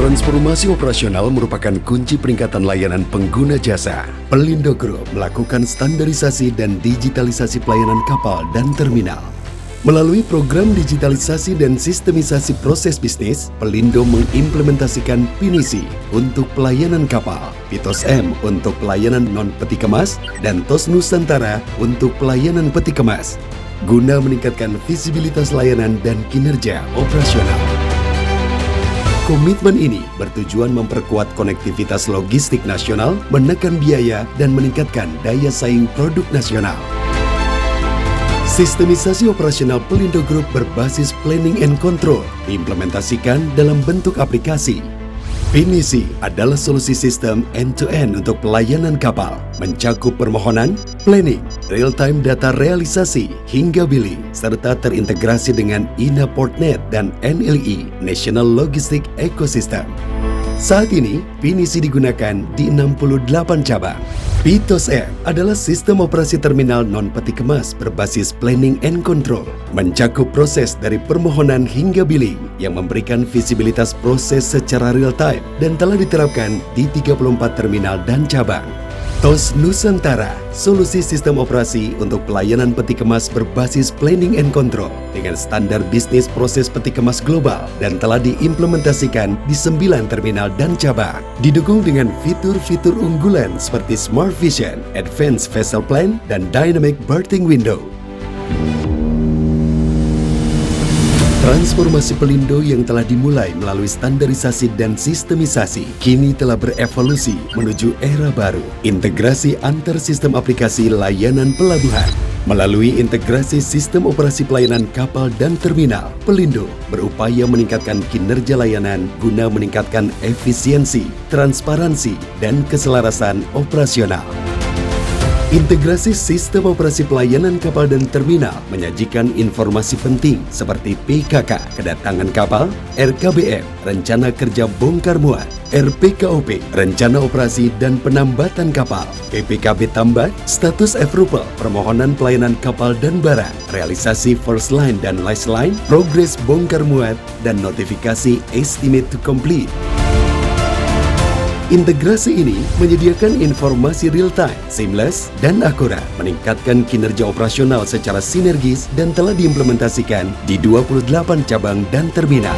Transformasi operasional merupakan kunci peningkatan layanan pengguna jasa. Pelindo Group melakukan standarisasi dan digitalisasi pelayanan kapal dan terminal. Melalui program digitalisasi dan sistemisasi proses bisnis, Pelindo mengimplementasikan Pinisi untuk pelayanan kapal, Pitos M untuk pelayanan non-peti kemas, dan TOS Nusantara untuk pelayanan peti kemas, guna meningkatkan visibilitas layanan dan kinerja operasional. Komitmen ini bertujuan memperkuat konektivitas logistik nasional, menekan biaya, dan meningkatkan daya saing produk nasional. Sistemisasi operasional Pelindo Group berbasis planning and control diimplementasikan dalam bentuk aplikasi. Pinisi adalah solusi sistem end-to-end untuk pelayanan kapal, mencakup permohonan, planning, real-time data realisasi, hingga billing, serta terintegrasi dengan INA Portnet dan NLE, National Logistic Ecosystem. Saat ini, Pinisi digunakan di 68 cabang. Pitos M adalah sistem operasi terminal non-peti kemas berbasis planning and control, mencakup proses dari permohonan hingga billing yang memberikan visibilitas proses secara real-time dan telah diterapkan di 34 terminal dan cabang. TOS Nusantara, solusi sistem operasi untuk pelayanan peti kemas berbasis planning and control dengan standar bisnis proses peti kemas global dan telah diimplementasikan di 9 terminal dan cabang. Didukung dengan fitur-fitur unggulan seperti Smart Vision, Advanced Vessel Plan, dan Dynamic Berthing Window. Transformasi Pelindo yang telah dimulai melalui standarisasi dan sistemisasi kini telah berevolusi menuju era baru. Integrasi antar sistem aplikasi layanan pelabuhan. Melalui integrasi sistem operasi pelayanan kapal dan terminal, Pelindo berupaya meningkatkan kinerja layanan guna meningkatkan efisiensi, transparansi, dan keselarasan operasional. Integrasi sistem operasi pelayanan kapal dan terminal menyajikan informasi penting seperti PKK, kedatangan kapal, RKBM, rencana kerja bongkar muat, RPKOP, rencana operasi dan penambatan kapal, PPKB tambat, status approval, permohonan pelayanan kapal dan barang, realisasi first line dan last line, progres bongkar muat, dan notifikasi estimate to complete. Integrasi ini menyediakan informasi real-time, seamless, dan akurat, meningkatkan kinerja operasional secara sinergis dan telah diimplementasikan di 28 cabang dan terminal.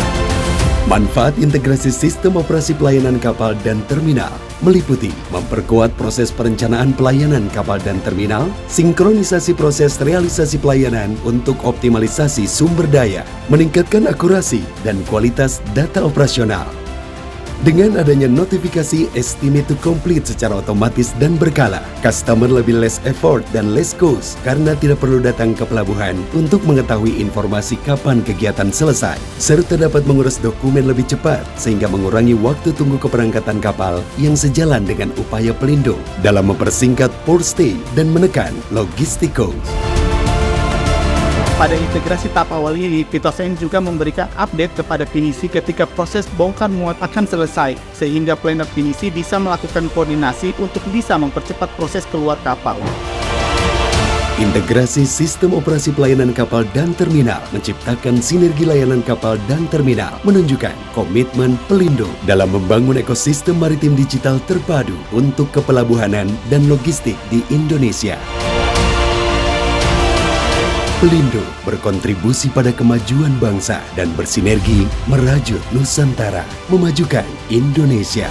Manfaat integrasi sistem operasi pelayanan kapal dan terminal meliputi memperkuat proses perencanaan pelayanan kapal dan terminal, sinkronisasi proses realisasi pelayanan untuk optimalisasi sumber daya, meningkatkan akurasi dan kualitas data operasional. Dengan adanya notifikasi estimate to complete secara otomatis dan berkala, customer lebih less effort dan less cost karena tidak perlu datang ke pelabuhan untuk mengetahui informasi kapan kegiatan selesai, serta dapat mengurus dokumen lebih cepat sehingga mengurangi waktu tunggu keberangkatan kapal yang sejalan dengan upaya Pelindo dalam mempersingkat port stay dan menekan logistik cost. Pada integrasi tahap awal ini, Pitos M juga memberikan update kepada Pinisi ketika proses bongkar muat akan selesai, sehingga planner Pinisi bisa melakukan koordinasi untuk bisa mempercepat proses keluar kapal. Integrasi sistem operasi pelayanan kapal dan terminal menciptakan sinergi layanan kapal dan terminal, menunjukkan komitmen Pelindo dalam membangun ekosistem maritim digital terpadu untuk kepelabuhanan dan logistik di Indonesia. Pelindo berkontribusi pada kemajuan bangsa dan bersinergi merajut Nusantara, memajukan Indonesia.